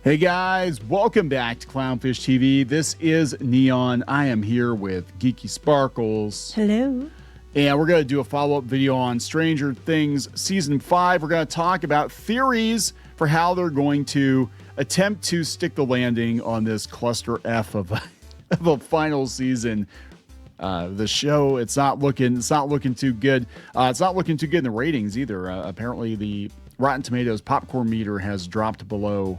Hey guys, welcome back to Clownfish TV. This is Kneon. I am here with Geeky Sparkles. Hello. And we're going to do a follow-up video on Stranger Things Season 5. We're going to talk about theories for how they're going to attempt to stick the landing on this cluster F of a final season. The show, it's not looking too good. It's not looking too good in the ratings either. Apparently the Rotten Tomatoes popcorn meter has dropped below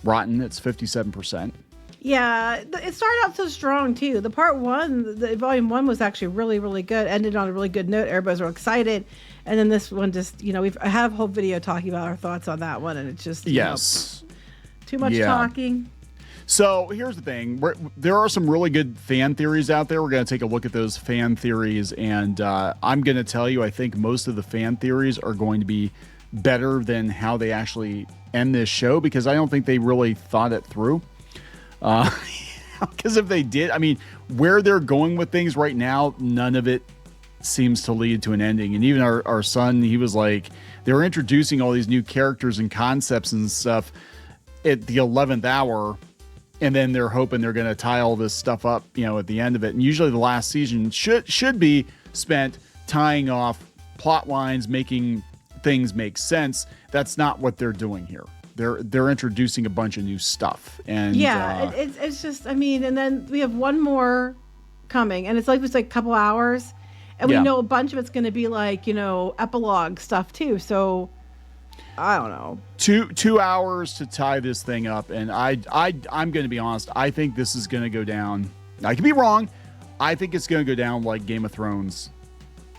rotten. It's 57%. Yeah, it started out so strong too. The part one, the volume one was actually really, really good. Ended on a really good note. Everybody's real excited. And then this one just, I have a whole video talking about our thoughts on that one. And it's just, too much talking. So here's the thing. There are some really good fan theories out there. We're going to take a look at those fan theories. And I'm going to tell you, I think most of the fan theories are going to be better than how they actually end this show, because I don't think they really thought it through. Because if they did, I mean, where they're going with things right now, none of it seems to lead to an ending. And even our son, he was like, they were introducing all these new characters and concepts and stuff at the 11th hour. And then they're hoping they're going to tie all this stuff up, at the end of it. And usually the last season should be spent tying off plot lines, making things make sense. That's not what they're doing here. They're introducing a bunch of new stuff. And it's just, and then we have one more coming, and it's like a couple hours, and we know a bunch of it's going to be like, epilogue stuff too. So I don't know. 2 hours to tie this thing up, and I'm going to be honest. I think this is going to go down. I could be wrong. I think it's going to go down like Game of Thrones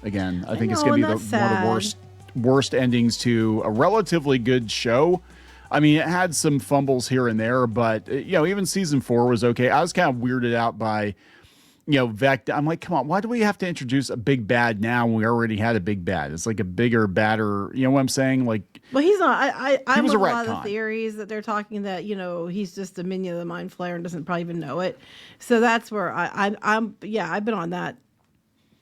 again. I think it's going to be one of the worst endings to a relatively good show. I mean, it had some fumbles here and there, but even season 4 was okay. I was kind of weirded out by, Vecna. I'm like, come on, why do we have to introduce a big bad now when we already had a big bad? It's like a bigger, badder. You know what I'm saying? Like, well, he's not. I'm with a lot of the theories that they're talking that he's just a minion of the Mind Flayer and doesn't probably even know it. So that's where I've been on that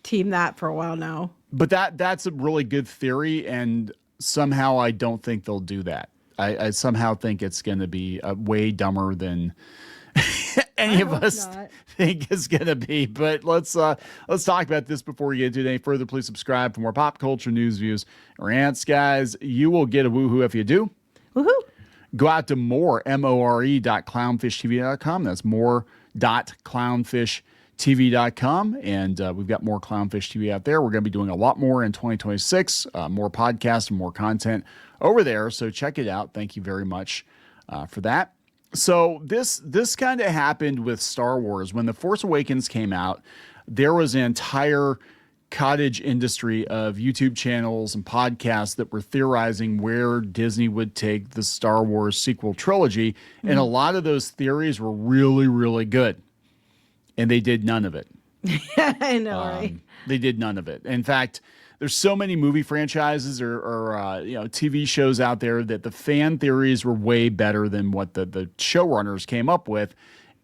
team for a while now. But that's a really good theory, and somehow I don't think they'll do that. I somehow think it's going to be way dumber than any of us think it's going to be. But let's talk about this before we get into it any further. Please subscribe for more pop culture news, views, rants, guys. You will get a woohoo if you do. Woohoo! Go out to more.clownfishtv.com. That's more.clownfishtv.com. And we've got more Clownfish TV out there. We're going to be doing a lot more in 2026, more podcasts and more content over there. So check it out. Thank you very much for that. So this kind of happened with Star Wars. When The Force Awakens came out, there was an entire cottage industry of YouTube channels and podcasts that were theorizing where Disney would take the Star Wars sequel trilogy. Mm-hmm. And a lot of those theories were really, really good. And they did none of it. I know, right? They did none of it. In fact, there's so many movie franchises or TV shows out there that the fan theories were way better than what the showrunners came up with.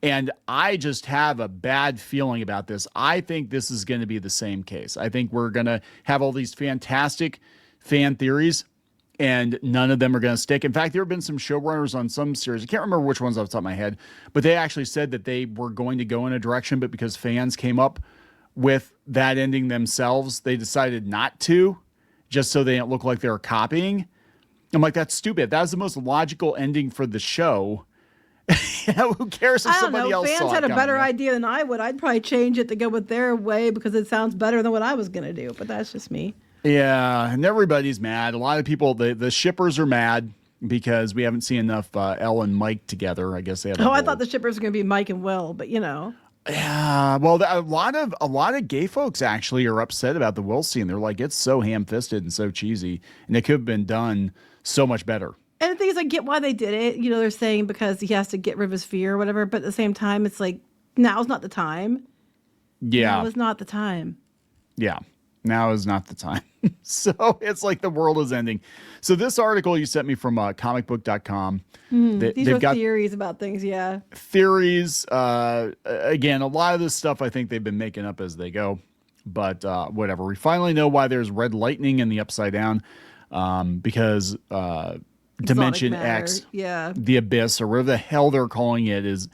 And I just have a bad feeling about this. I think this is going to be the same case. I think we're going to have all these fantastic fan theories, and none of them are going to stick. In fact, there have been some showrunners on some series. I can't remember which ones off the top of my head, but they actually said that they were going to go in a direction, but because fans came up with that ending themselves, they decided not to, just so they didn't look like they were copying. I'm like, that's stupid. That was the most logical ending for the show. Who cares if somebody else fans had a better idea than I would. I'd probably change it to go with their way because it sounds better than what I was going to do. But that's just me. Yeah, and everybody's mad. A lot of people, the shippers are mad because we haven't seen enough Elle and Mike together. I guess they have. I thought the shippers were going to be Mike and Will, but Yeah, well, a lot of gay folks actually are upset about the Will scene. They're like, it's so ham-fisted and so cheesy, and it could have been done so much better. And the thing is, I get why they did it. They're saying because he has to get rid of his fear or whatever. But at the same time, it's like, now's not the time. Yeah. Now is not the time. Yeah. Now is not the time. So it's like the world is ending. So this article you sent me from comicbook.com. These are theories about things, yeah. Theories. Again, a lot of this stuff I think they've been making up as they go. But whatever. We finally know why there's red lightning in the Upside Down. Because Dimension matter. X, Yeah. the abyss, or whatever the hell they're calling it, is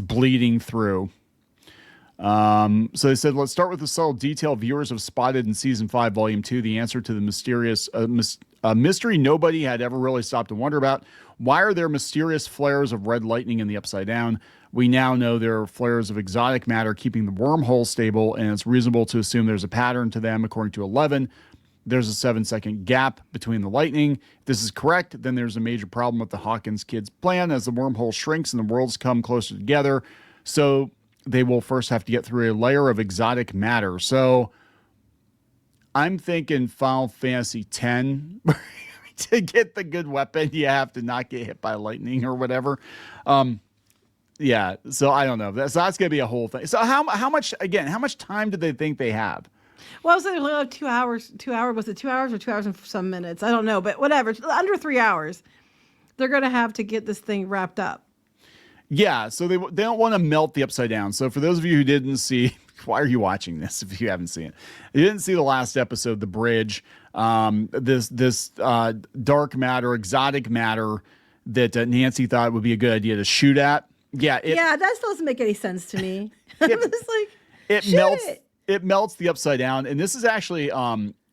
bleeding through. So they said, let's start with the subtle detail viewers have spotted in season 5, volume 2, the answer to the mysterious mystery nobody had ever really stopped to wonder about. Why are there mysterious flares of red lightning in the Upside Down? We now know there are flares of exotic matter keeping the wormhole stable, and it's reasonable to assume there's a pattern to them. According to 11, there's a 7-second gap between the lightning. If this is correct, then there's a major problem with the Hawkins kids' plan as the wormhole shrinks and the worlds come closer together. So they will first have to get through a layer of exotic matter. So I'm thinking Final Fantasy X, to get the good weapon, you have to not get hit by lightning or whatever. Yeah, so I don't know. So that's going to be a whole thing. So how much time do they think they have? Well, so they have 2 hours. 2 hours, was it 2 hours or 2 hours and some minutes? I don't know, but whatever. It's under 3 hours. They're going to have to get this thing wrapped up. Yeah, so they don't want to melt the Upside Down. So for those of you who didn't see, why are you watching this if you haven't seen it? You didn't see the last episode, The Bridge, this dark matter, exotic matter that Nancy thought would be a good idea to shoot at. Yeah, that still doesn't make any sense to me. I'm just like, it melts the Upside Down, and this is actually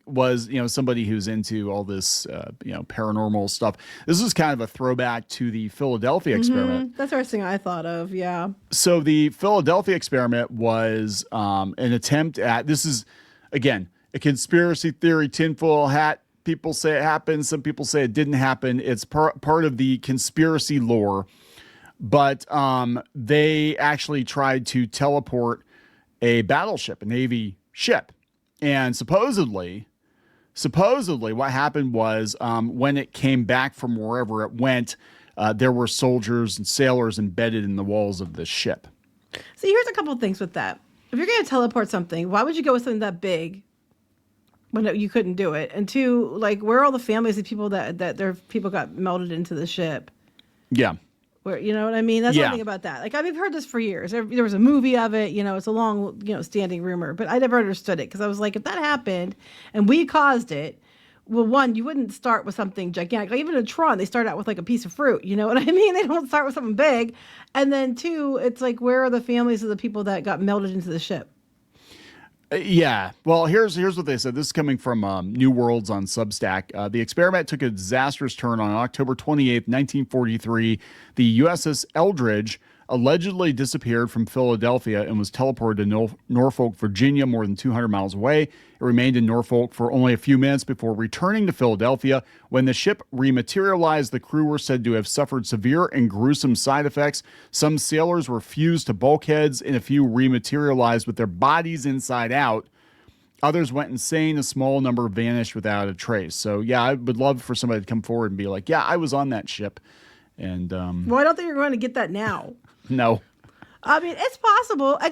was somebody who's into all this paranormal stuff. This is kind of a throwback to the Philadelphia experiment. That's the first thing I thought of. Yeah. So the Philadelphia experiment was an attempt at, this is again a conspiracy theory, tinfoil hat. People say it happened. Some people say it didn't happen. It's part of the conspiracy lore. But they actually tried to teleport a battleship, a Navy ship. And supposedly what happened was when it came back from wherever it went, there were soldiers and sailors embedded in the walls of the ship. See, here's a couple of things with that. If you're going to teleport something, why would you go with something that big when you couldn't do it? And two, like, where are all the families of people that their people got melted into the ship? Yeah. Where, you know what I mean? That's one thing about that. Like, I've heard this for years. There was a movie of it. It's a long, standing rumor. But I never understood it because I was like, if that happened and we caused it, well, one, you wouldn't start with something gigantic. Like, even in Tron, they start out with like a piece of fruit. You know what I mean? They don't start with something big. And then two, it's like, where are the families of the people that got melted into the ship? Yeah. Well, here's what they said. This is coming from New Worlds on Substack. The experiment took a disastrous turn on October 28th, 1943. The USS Eldridge allegedly disappeared from Philadelphia and was teleported to Norfolk, Virginia, more than 200 miles away. It remained in Norfolk for only a few minutes before returning to Philadelphia. When the ship rematerialized, the crew were said to have suffered severe and gruesome side effects. Some sailors were fused to bulkheads, and a few rematerialized with their bodies inside out. Others went insane. A small number vanished without a trace. So, yeah, I would love for somebody to come forward and be like, yeah, I was on that ship. And well, I don't think you're going to get that now. No. I mean, it's possible. I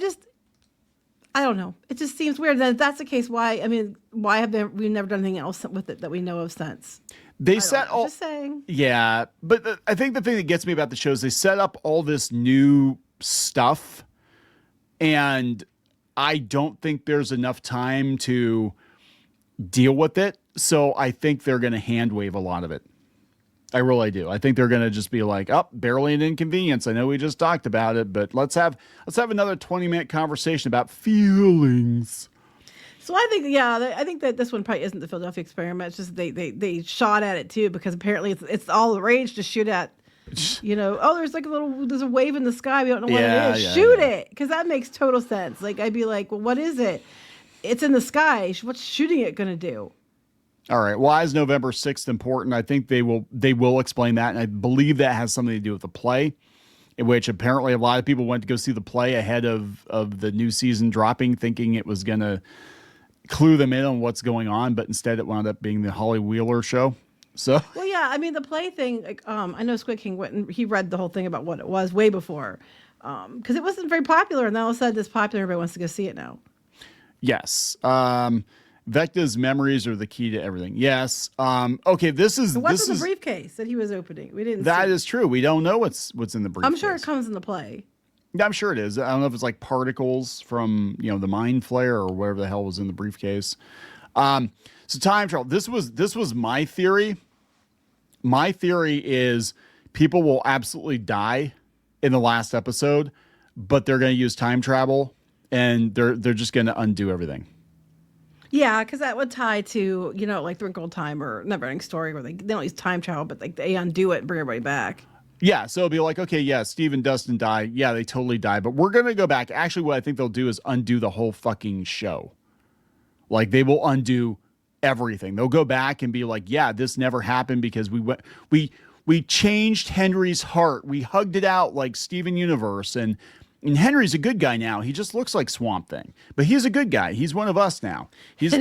don't know. It just seems weird. Then if that's the case, why have we never done anything else with it that we know of since? They set all. Just saying. Yeah, but I think the thing that gets me about the show is they set up all this new stuff, and I don't think there's enough time to deal with it. So I think they're going to hand wave a lot of it. I really do. I think they're going to just be like, oh, barely an inconvenience. I know we just talked about it, but let's have another 20-minute conversation about feelings. So I think that this one probably isn't the Philadelphia experiment. It's just they shot at it too, because apparently it's all the rage to shoot at. There's a wave in the sky. We don't know what it is. Shoot it, because that makes total sense. Like, I'd be like, well, what is it? It's in the sky. What's shooting it going to do? All right. Why is November 6th important? I think they will explain that, and I believe that has something to do with the play, in which apparently a lot of people went to go see the play ahead of the new season dropping, thinking it was going to clue them in on what's going on, but instead it wound up being the Holly Wheeler show. So, well, yeah, I mean, the play thing, like, I know Squid King went and he read the whole thing about what it was way before, because it wasn't very popular, and then all of a sudden it's popular. Everybody wants to go see it now. Yes. Vecna's memories are the key to everything. Yes. Okay. What's in the briefcase that he was opening? We didn't. That is true. We don't know what's in the briefcase. I'm sure it comes in the play. Yeah, I'm sure it is. I don't know if it's like particles from the mind flare or whatever the hell was in the briefcase. So time travel. This was my theory. My theory is people will absolutely die in the last episode, but they're going to use time travel and they're just going to undo everything. Yeah, because that would tie to, like the Wrinkle in Time or Neverending Story where they don't use time travel, but like they undo it and bring everybody back. Yeah, so it'll be like, okay, yeah, Steve and Dustin die. Yeah, they totally die, but we're going to go back. Actually, what I think they'll do is undo the whole fucking show. Like they will undo everything. They'll go back and be like, yeah, this never happened because we changed Henry's heart. We hugged it out like Steven Universe. And Henry's a good guy now. He just looks like Swamp Thing, but he's a good guy. He's one of us now. He's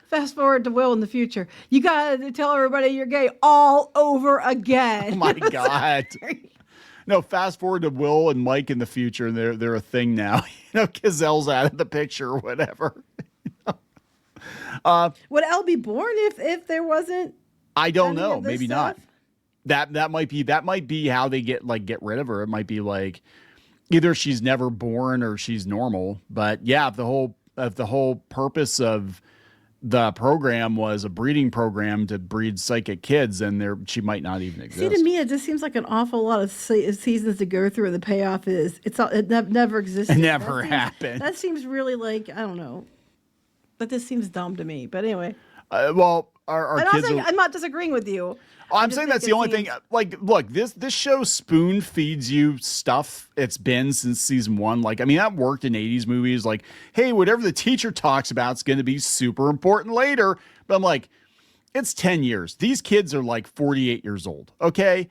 fast forward to Will in the future. You got to tell everybody you're gay all over again. Oh my God. No, fast forward to Will and Mike in the future. And they're a thing now. Cazelle's out of the picture or whatever. Would Elle be born if there wasn't? I don't know. Maybe stuff? Not. That might be how they get rid of her. It might be like either she's never born or she's normal. But yeah, if the whole purpose of the program was a breeding program to breed psychic kids, then she might not even exist. See, to me, it just seems like an awful lot of seasons to go through. And the payoff is it never existed. It never happened. That seems really like, I don't know. But this seems dumb to me. But anyway. Well, our kids. I'm not disagreeing with you. I'm saying that's the only thing. Like, look, this show spoon feeds you stuff it's been since season 1. Like, I mean, that worked in 80s movies. Like, hey, whatever the teacher talks about is going to be super important later. But I'm like, it's 10 years. These kids are like 48 years old. Okay.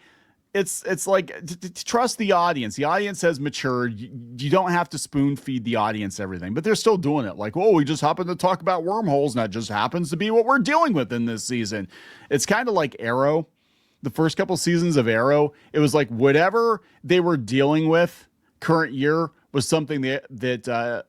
It's like to trust the audience. The audience has matured. You don't have to spoon feed the audience everything, but they're still doing it. Like, oh, we just happen to talk about wormholes, and that just happens to be what we're dealing with in this season. It's kind of like Arrow. The first couple seasons of Arrow, it was like whatever they were dealing with current year was something that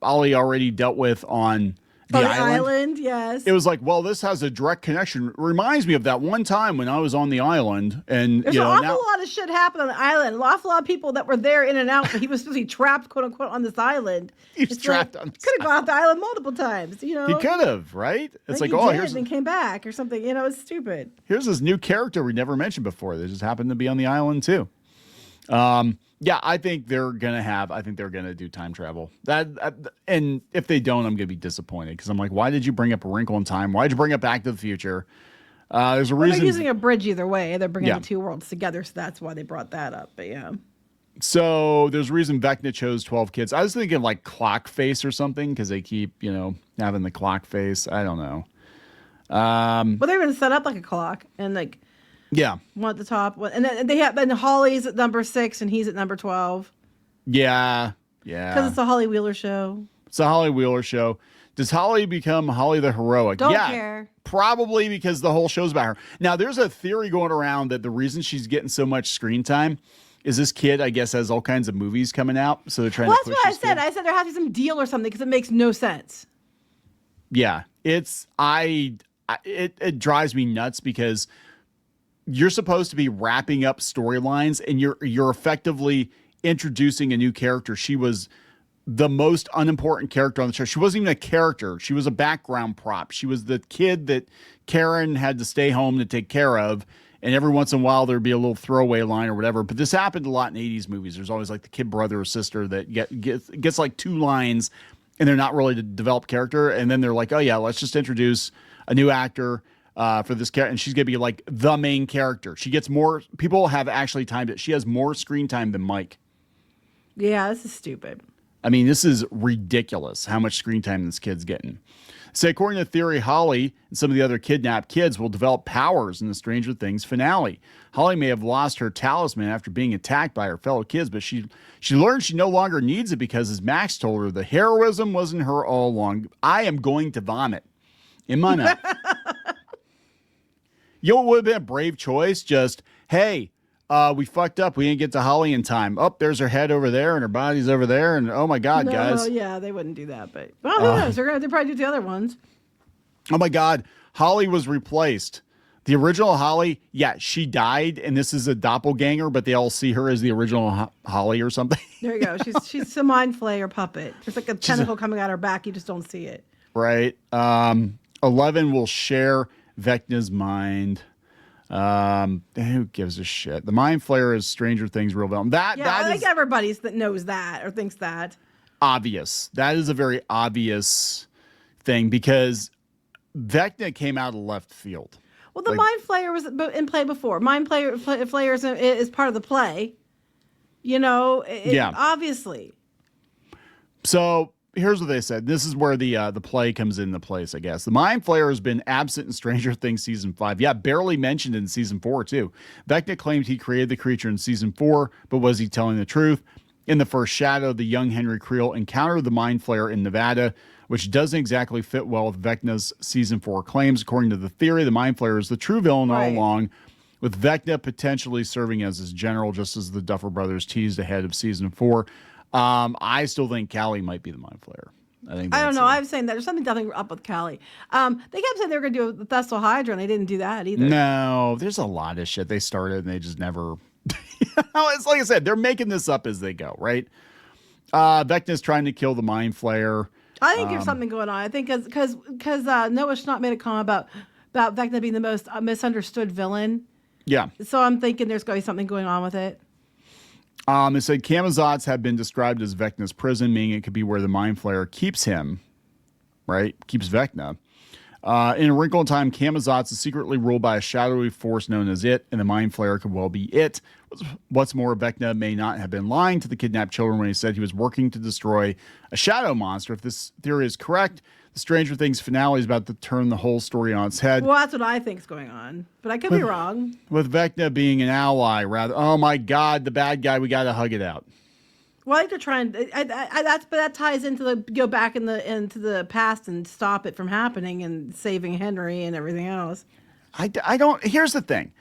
Ollie already dealt with on the island. Yes. It was like, well, this has a direct connection. It reminds me of that one time when I was on the island, and there's an awful lot of shit happened on the island. An awful lot of people that were there in and out, but he was supposed to be trapped, quote unquote, on this island. He was trapped on. Could have gone off the island multiple times. He could have, right? It's like, here's and came back or something. It's stupid. Here's this new character we never mentioned before. They just happened to be on the island too. Yeah, I think they're gonna do time travel. And if they don't, I'm gonna be disappointed because I'm like, why did you bring up A Wrinkle in Time? Why did you bring up Back to the Future? There's a reason. They're using a bridge either way. They're bringing the two worlds together, so that's why they brought that up. But yeah. So there's a reason Vecna chose 12 kids. I was thinking like clock face or something because they keep having the clock face. I don't know. Well, they're gonna set up like a clock and like. Yeah. One at the top. And then Holly's at number 6 and he's at number 12. Yeah. Yeah. Because it's a Holly Wheeler show. It's a Holly Wheeler show. Does Holly become Holly the Heroic? Don't care. Probably because the whole show's about her. Now, there's a theory going around that the reason she's getting so much screen time is this kid, I guess, has all kinds of movies coming out. So they're trying to push that's what I said. I said there has to be some deal or something because it makes no sense. Yeah. It drives me nuts because you're supposed to be wrapping up storylines and you're effectively introducing a new character. She was the most unimportant character on the show. She wasn't even a character. She was a background prop. She was the kid that Karen had to stay home to take care of. And every once in a while there'd be a little throwaway line or whatever. But this happened a lot in 80s movies. There's always like the kid brother or sister that gets like 2 lines and they're not really to develop character. And then they're like, oh yeah, let's just introduce a new actor for this character, and she's gonna be like the main character. She gets more. People have actually timed it. She has more screen time than Mike. Yeah, this is stupid. I mean, this is ridiculous how much screen time this kid's getting. So, according to theory, Holly and some of the other kidnapped kids will develop powers in the Stranger Things finale. Holly may have lost her talisman after being attacked by her fellow kids, but she learned she no longer needs it because, as Max told her, the heroism wasn't her all along. I am going to vomit in my mouth. You know what would have been a brave choice? Just, hey, we fucked up. We didn't get to Holly in time. Oh, there's her head over there and her body's over there. And oh my God, guys. Yeah, they wouldn't do that. But well, who knows? They'll probably do the other ones. Oh my God. Holly was replaced. The original Holly, yeah, she died. And this is a doppelganger, but they all see her as the original Holly or something. There you go. She's a mind flayer puppet. There's like a tentacle coming out her back. You just don't see it. Right. 11 will share Vecna's mind. Who gives a shit? The Mind Flayer is Stranger Things real villain. That I think is everybody that knows that or thinks that. obvious. That is a very obvious thing because Vecna came out of left field. Well, the Mind Flayer was in play before. Flayer is part of the play. Obviously. So here's what they said. This is where the play comes into place, I guess. The Mind Flayer has been absent in Stranger Things season 5. Yeah, barely mentioned in season 4 too. Vecna claimed he created the creature in season 4, but was he telling the truth? In the first shadow, the young Henry Creel encountered the Mind Flayer in Nevada, which doesn't exactly fit well with Vecna's season 4 claims. According to the theory, the Mind Flayer is the true villain all along, with Vecna potentially serving as his general, just as the Duffer Brothers teased ahead of season 4. I still think Callie might be the Mind Flayer. I don't know. I was saying that there's something definitely up with Callie. They kept saying they were going to do the Thessal Hydra, and they didn't do that either. No, there's a lot of shit they started, and they just never... It's like I said, they're making this up as they go, right? Vecna's trying to kill the Mind Flayer. I think there's something going on. I think because Noah Schnapp made a comment about Vecna being the most misunderstood villain. Yeah. So I'm thinking there's going to be something going on with it. It said Camazotz have been described as Vecna's prison, meaning it could be where the Mind Flayer keeps him, right? Keeps Vecna. In A Wrinkle in Time, Camazotz is secretly ruled by a shadowy force known as It, and the Mind Flayer could well be it. What's more, Vecna may not have been lying to the kidnapped children when he said he was working to destroy a shadow monster. If this theory is correct, the Stranger Things finale is about to turn the whole story on its head. Well, that's what I think is going on, but I could be wrong. With Vecna being an ally, rather. Oh my God, the bad guy! We got to hug it out. Well, I think they're trying. But that ties into go back into the past and stop it from happening and saving Henry and everything else. I don't. Here's the thing.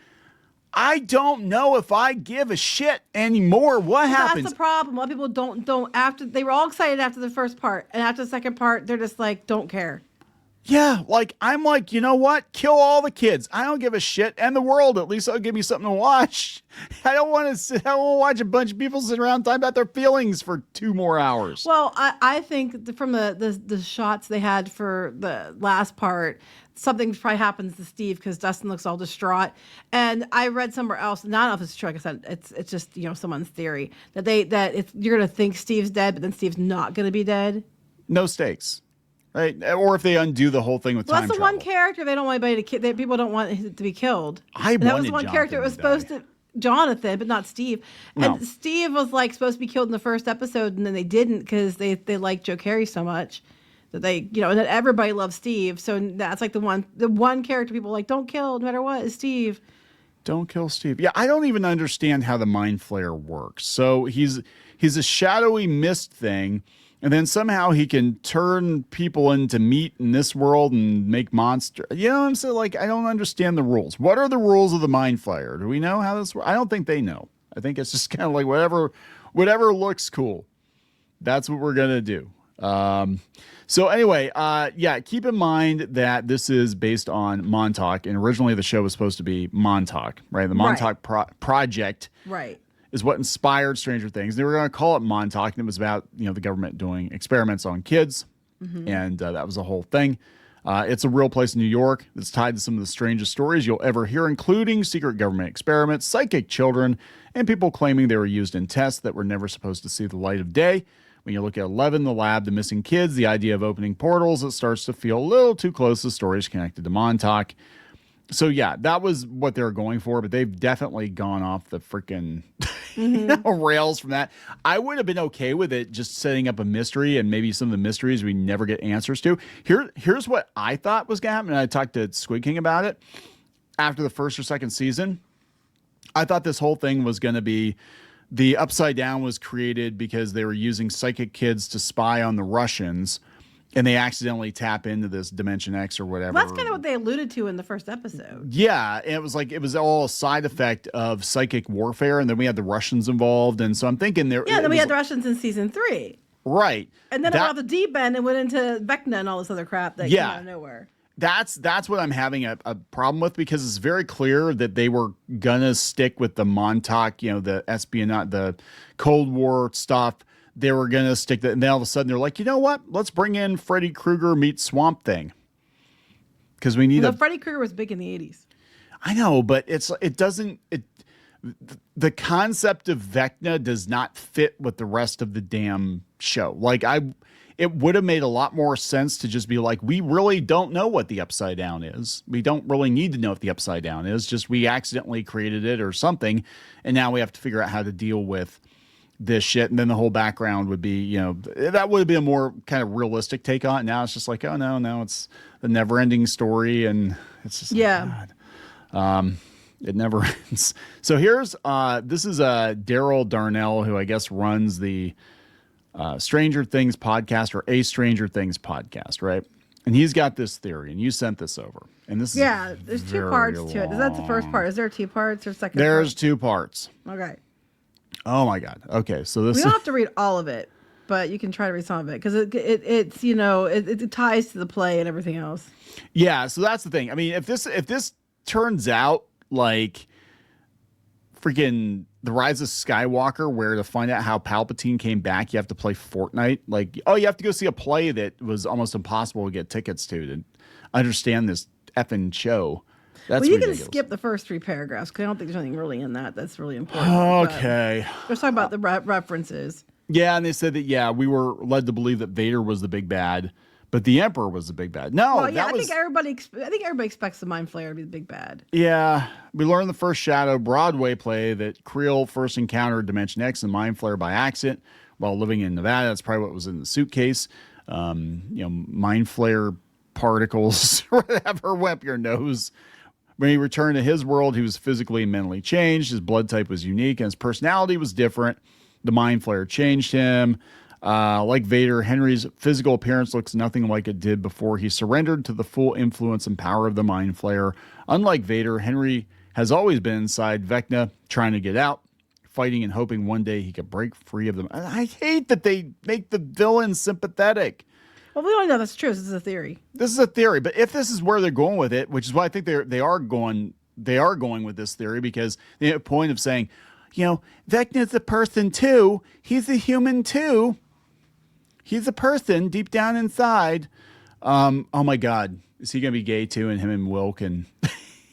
I don't know if I give a shit anymore. What happens? That's the problem. A lot of people don't after they were all excited after the first part, and after the second part, they're just like don't care. Yeah, I'm like, you know what? Kill all the kids. I don't give a shit. And the world, at least it'll give me something to watch. I don't want to watch a bunch of people sit around talking about their feelings for 2 more hours. Well, I think from the shots they had for the last part, something probably happens to Steve because Dustin looks all distraught. And I read somewhere else, not know if it's true, like I said, it's just someone's theory that you're gonna think Steve's dead, but then Steve's not gonna be dead. No stakes. Right, or if they undo the whole thing with time travel. That's the one character they don't want anybody to kill. People don't want it to be killed. That was one character. It was supposed to Jonathan, but not Steve. No. And Steve was supposed to be killed in the first episode, and then they didn't because they liked Joe Carey so much that they and that everybody loves Steve. So that's the one character people don't kill no matter what is Steve. Don't kill Steve. Yeah, I don't even understand how the Mind Flayer works. So he's a shadowy mist thing. And then somehow he can turn people into meat in this world and make monsters. You know what I'm saying? I don't understand the rules. What are the rules of the Mind Flayer? Do we know how this works? I don't think they know. I think it's just kind of whatever looks cool. That's what we're going to do. So anyway, keep in mind that this is based on Montauk. And originally the show was supposed to be Montauk, right? The Montauk Project. Right. Is what inspired Stranger Things. They were going to call it Montauk, and it was about the government doing experiments on kids, and that was the whole thing. It's a real place in New York that's tied to some of the strangest stories you'll ever hear, including secret government experiments, psychic children, and people claiming they were used in tests that were never supposed to see the light of day. When you look at 11, the lab, the missing kids, the idea of opening portals, it starts to feel a little too close to stories connected to Montauk. So yeah, that was what they were going for, but they've definitely gone off the freaking rails from that. I would have been okay with it just setting up a mystery, and maybe some of the mysteries we never get answers to. Here's what I thought was going to happen, and I talked to Squid King about it after the first or second season. I thought this whole thing was going to be the Upside Down was created because they were using psychic kids to spy on the Russians. And they accidentally tap into this Dimension X or whatever. Well, that's kind of what they alluded to in the first episode. Yeah, and it was all a side effect of psychic warfare, and then we had the Russians involved, and so I'm thinking there. Yeah, then we had the Russians in season 3. Right, and then off the deep end and went into Vecna and all this other crap that came out of nowhere. That's what I'm having a problem with, because it's very clear that they were gonna stick with the Montauk, the espionage, the Cold War stuff. They were going to stick that. And then all of a sudden they're like, you know what? Let's bring in Freddy Krueger meets Swamp Thing. Because we need Freddy Krueger was big in the 80s. I know, but it doesn't. The concept of Vecna does not fit with the rest of the damn show. Like it would have made a lot more sense to just be like, we really don't know what the Upside Down is. We don't really need to know what the Upside Down is. Just we accidentally created it or something, and now we have to figure out how to deal with this shit. And then the whole background would be, that would have been a more kind of realistic take on it. Now it's just like, oh no, it's the never-ending story, and it's just like, God. It never ends. So here's this is Daryl Darnell, who I guess runs the Stranger Things podcast, or a Stranger Things podcast, right? And he's got this theory, and you sent this over. And this there's two parts to it. Is that the first part? Is there two parts or second? There's two parts. Okay. Oh my God. Okay, so this we don't have to read all of it, but you can try to read some of it because it's it ties to the play and everything else. Yeah, so that's the thing. I mean, if this turns out like freaking The Rise of Skywalker, where to find out how Palpatine came back, you have to play Fortnite. Like, you have to go see a play that was almost impossible to get tickets to understand this effing show. That's you ridiculous. Can skip the first three paragraphs because I don't think there's anything really in that that's really important. Okay. Let's talk about the references. Yeah, and they said that, we were led to believe that Vader was the big bad, but the Emperor was the big bad. No, I think everybody expects the Mind Flayer to be the big bad. Yeah, we learned the first Shadow Broadway play that Creel first encountered Dimension X and Mind Flayer by accident while living in Nevada. That's probably what was in the suitcase. Mind Flayer particles, whatever, went up your nose. When he returned to his world, he was physically and mentally changed. His blood type was unique, and his personality was different. The Mind Flayer changed him. Like Vader, Henry's physical appearance looks nothing like it did before he surrendered to the full influence and power of the Mind Flayer. Unlike Vader, Henry has always been inside Vecna, trying to get out, fighting and hoping one day he could break free of them. I hate that they make the villain sympathetic. Well, we don't know that's true. This is a theory. This is a theory, but if this is where they're going with it, which is why I think they are going with this theory, because the point of saying, Vecna's a person too. He's a human too. He's a person deep down inside. Oh my God. Is he going to be gay too? And him and Will can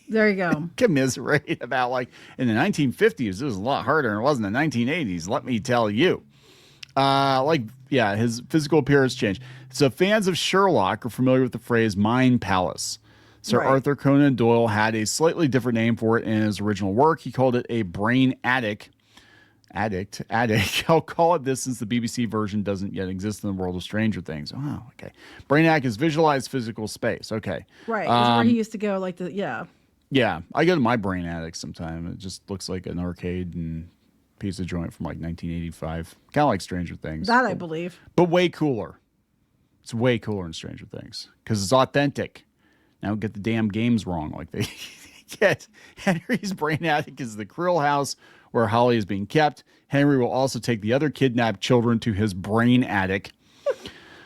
there you go. commiserate about, like, in the 1950s, it was a lot harder than it was in the 1980s. Let me tell you. His physical appearance changed. So fans of Sherlock are familiar with the phrase mind palace. Sir Arthur Conan Doyle had a slightly different name for it in his original work. He called it a brain addict. I'll call it this since the BBC version doesn't yet exist in the world of Stranger Things. Oh, okay. Brain addict is visualized physical space. Okay. Right. Where he used to go, Yeah. I go to my brain addict sometime. It just looks like an arcade and pizza joint from like 1985. Kind of like Stranger Things. I believe. But way cooler. It's way cooler in Stranger Things because it's authentic. Now get the damn games wrong like they get. Henry's brain attic is the Krill house where Holly is being kept. Henry will also take the other kidnapped children to his brain attic.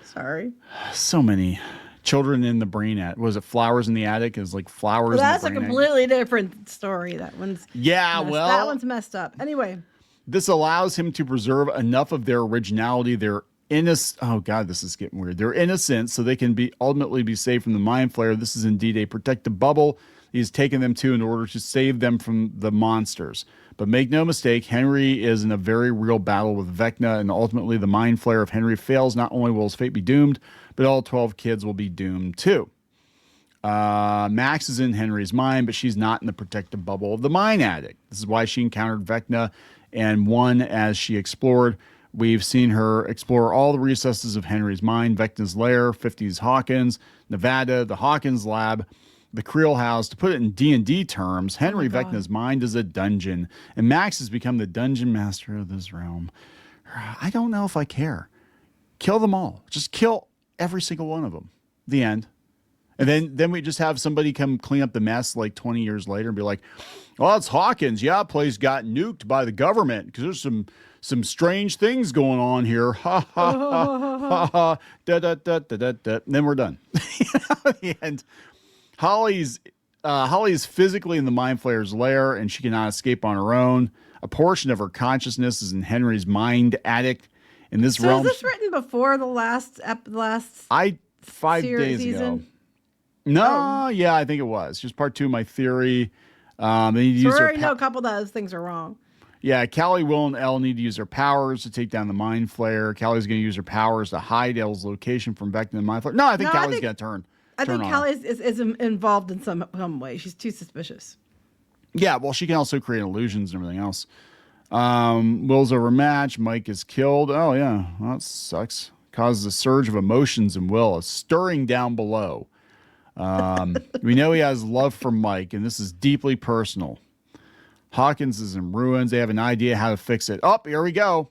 Sorry. So many children in the brain attic. Was it flowers in the attic? It was like flowers. Well, that's in the brain a completely different story. That one's that one's messed up. Anyway, this allows him to preserve enough of their originality, their innocence. Oh God, this is getting weird. Their innocence, so they can ultimately be saved from the Mind Flayer. This is indeed a protective bubble he's taken them to in order to save them from the monsters. But make no mistake, Henry is in a very real battle with Vecna, and ultimately the Mind Flayer, if Henry fails, not only will his fate be doomed, but all 12 kids will be doomed too. Max is in Henry's mind, but she's not in the protective bubble of the Mind Addict. This is why she encountered Vecna and won as she explored. We've seen her explore all the recesses of Henry's mind: Vecna's lair, 50s Hawkins, Nevada, the Hawkins lab, the Creel house. To put it in D&D terms, Henry Vecna's mind is a dungeon, and Max has become the dungeon master of this realm. I don't know if I care. Kill them all. Just kill every single one of them. The end. And then we just have somebody come clean up the mess like 20 years later and be like, well, it's Hawkins. Yeah, place got nuked by the government because there's some strange things going on here. Ha, ha, ha, ha, ha. Da, da, da, da, da, da. And then we're done. At the end, Holly is physically in the Mind Flayer's lair, and she cannot escape on her own. A portion of her consciousness is in Henry's mind attic. In this realm, is this written before the last 5 days ago. No, yeah, I think it was just part 2 of my theory. They need to So we use their already know a couple of those things are wrong. Yeah, Callie, Will, and Elle need to use their powers to take down the Mind Flayer. Callie's going to use her powers to hide Elle's location from Vecna the Mind Flayer. No, I think Callie's going to turn. I think on Callie is involved in some way. She's too suspicious. Yeah, well, she can also create illusions and everything else. Will's overmatched. Mike is killed. Oh, yeah. Well, that sucks. Causes a surge of emotions in Will, a stirring down below. We know he has love for Mike, and this is deeply personal. Hawkins is in ruins. They have an idea how to fix it. Oh, here we go.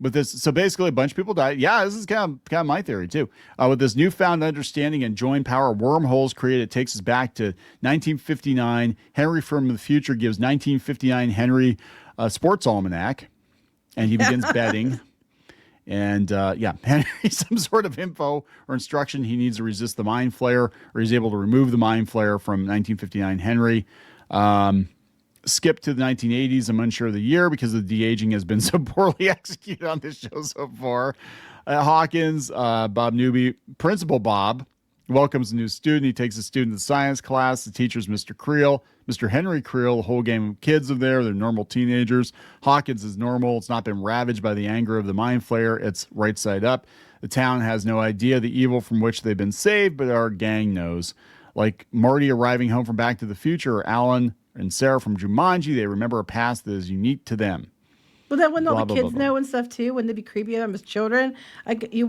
With this, so basically a bunch of people died. Yeah, this is kind of my theory too. With this newfound understanding and joint power, wormholes created takes us back to 1959. Henry from the future gives 1959 Henry a sports almanac, and he begins betting. And Henry, some sort of info or instruction he needs to resist the Mind Flayer, or he's able to remove the Mind Flayer from 1959 Henry. Skip to the 1980s. I'm unsure of the year because the de-aging has been so poorly executed on this show so far. Hawkins, Bob Newby, Principal Bob welcomes a new student. He takes a student to science class. The teacher's Mr. Creel, Mr. Henry Creel. The whole game of kids are there. They're normal teenagers. Hawkins is normal. It's not been ravaged by the anger of the Mind Flayer. It's right side up. The town has no idea the evil from which they've been saved, but our gang knows. Like Marty arriving home from Back to the Future, or Alan and Sarah from Jumanji, they remember a past that is unique to them. Well, then wouldn't all the kids know and stuff too? Wouldn't it be creepy of them as children? Like you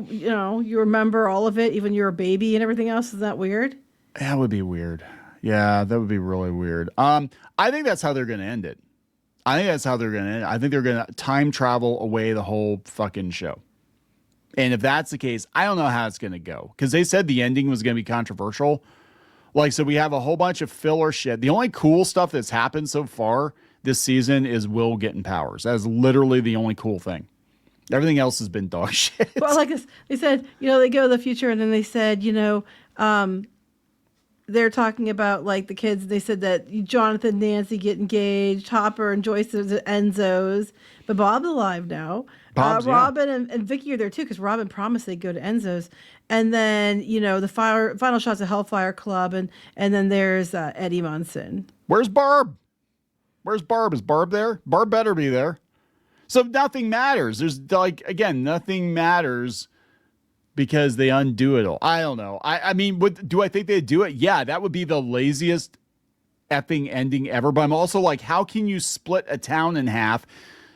remember all of it, even you're a baby and everything else. Is that weird? That would be weird. Yeah, that would be really weird. I think that's how they're going to end it. I think they're going to time travel away the whole fucking show. And if that's the case, I don't know how it's going to go, because they said the ending was going to be controversial. Like, so we have a whole bunch of filler shit. The only cool stuff that's happened so far this season is Will getting powers. That is literally the only cool thing. Everything else has been dog shit. Well, like this, they said, they go to the future, and then they said, they're talking about like the kids. They said that Jonathan and Nancy get engaged, Hopper and Joyce are the Enzo's, but Bob's alive now. Robin and Vicky are there too, because Robin promised they'd go to Enzo's. And then, the final shot's of Hellfire Club, and then there's Eddie Munson. Where's Barb? Is Barb there? Barb better be there. So nothing matters. There's nothing matters because they undo it all. I don't know. I mean, do I think they'd do it? Yeah, that would be the laziest effing ending ever. But I'm also like, how can you split a town in half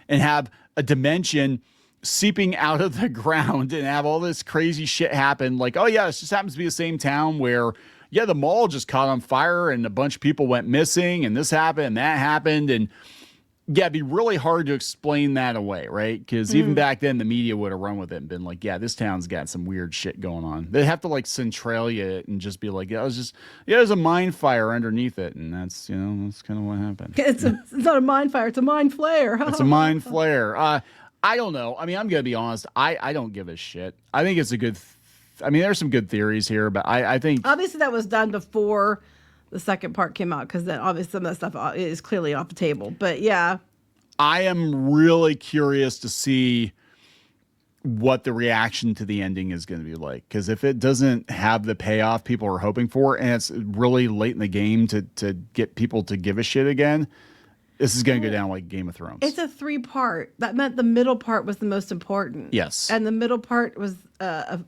and have a dimension seeping out of the ground and have all this crazy shit happen? Like, oh yeah, this just happens to be the same town where, yeah, the mall just caught on fire and a bunch of people went missing and this happened and that happened. And yeah, it'd be really hard to explain that away, right? Because even back then, the media would have run with it and been like, yeah, this town's got some weird shit going on. They'd have to like Centralia it and just be like, there's a mine fire underneath it. And that's kind of what happened. It's not a mine fire, it's a mind flare. It's a mind flare. I don't know. I mean, I'm going to be honest. I don't give a shit. I think it's a good, there's some good theories here, but I think. Obviously, that was done before the second part came out, because then obviously some of that stuff is clearly off the table. But yeah. I am really curious to see what the reaction to the ending is going to be like. Because if it doesn't have the payoff people are hoping for, and it's really late in the game to get people to give a shit again, this is going to go down like Game of Thrones. It's a 3-part. That meant the middle part was the most important. Yes. And the middle part was a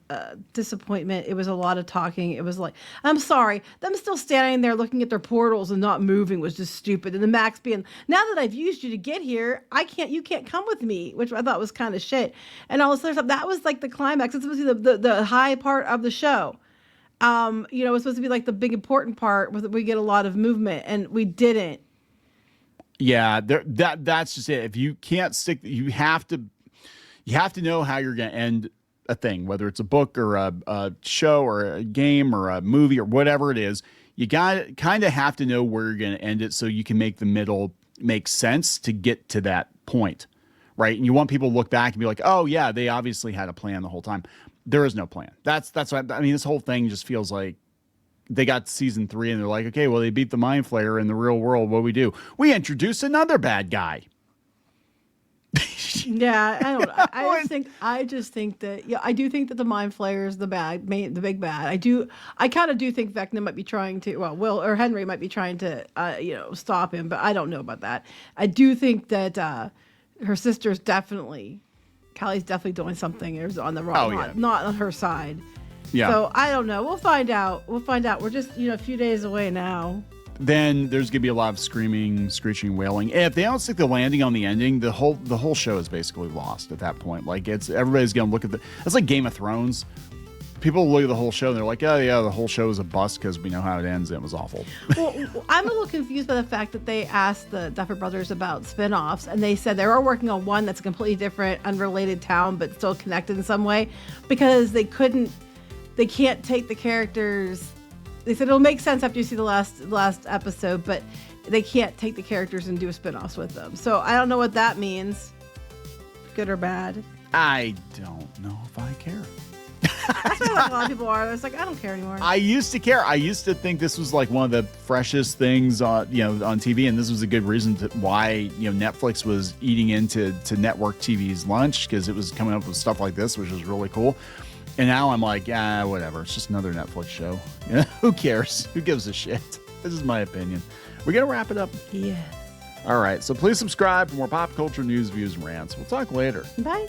disappointment. It was a lot of talking. It was like, I'm sorry, them still standing there looking at their portals and not moving was just stupid. And the Max being, now that I've used you to get here, you can't come with me, which I thought was kind of shit. And all this other stuff, that was like the climax. It's supposed to be the high part of the show. It was supposed to be like the big important part where we get a lot of movement, and we didn't. Yeah, that's just it. If you can't stick, you have to know how you're going to end a thing, whether it's a book or a show or a game or a movie or whatever it is. You kind of have to know where you're going to end it so you can make the middle make sense to get to that point, right? And you want people to look back and be like, oh yeah, they obviously had a plan the whole time. There is no plan. That's what this whole thing just feels like. They got season 3 and they're like, okay, well, they beat the Mind Flayer in the real world. What do? We introduce another bad guy. Yeah, I don't. I just think that. Yeah, I do think that the Mind Flayer is the big bad. I kind of do think Vecna might be trying to. Well, Will or Henry might be trying to, stop him. But I don't know about that. I do think that her sister's definitely, Callie's definitely doing something. Is on the wrong, not on her side. Yeah. So I don't know. We'll find out. We're just a few days away now. Then there's gonna be a lot of screaming, screeching, wailing. And if they don't stick the landing on the ending, the whole show is basically lost at that point. Like everybody's gonna look at it's like Game of Thrones. People look at the whole show and they're like, oh yeah, the whole show is a bust because we know how it ends and it was awful. Well, I'm a little confused by the fact that they asked the Duffer Brothers about spin-offs and they said they were working on one that's a completely different, unrelated town but still connected in some way because they can't take the characters. They said it'll make sense after you see the last episode, but they can't take the characters and do a spin-offs with them. So I don't know what that means, good or bad. I don't know if I care. That's why like a lot of people are. It's like I don't care anymore. I used to care. I used to think this was like one of the freshest things on on TV, and this was a good reason why Netflix was eating into network TV's lunch because it was coming up with stuff like this, which was really cool. And now I'm like, whatever. It's just another Netflix show. Who cares? Who gives a shit? This is my opinion. We're going to wrap it up. Yes. All right. So please subscribe for more pop culture news, views, and rants. We'll talk later. Bye.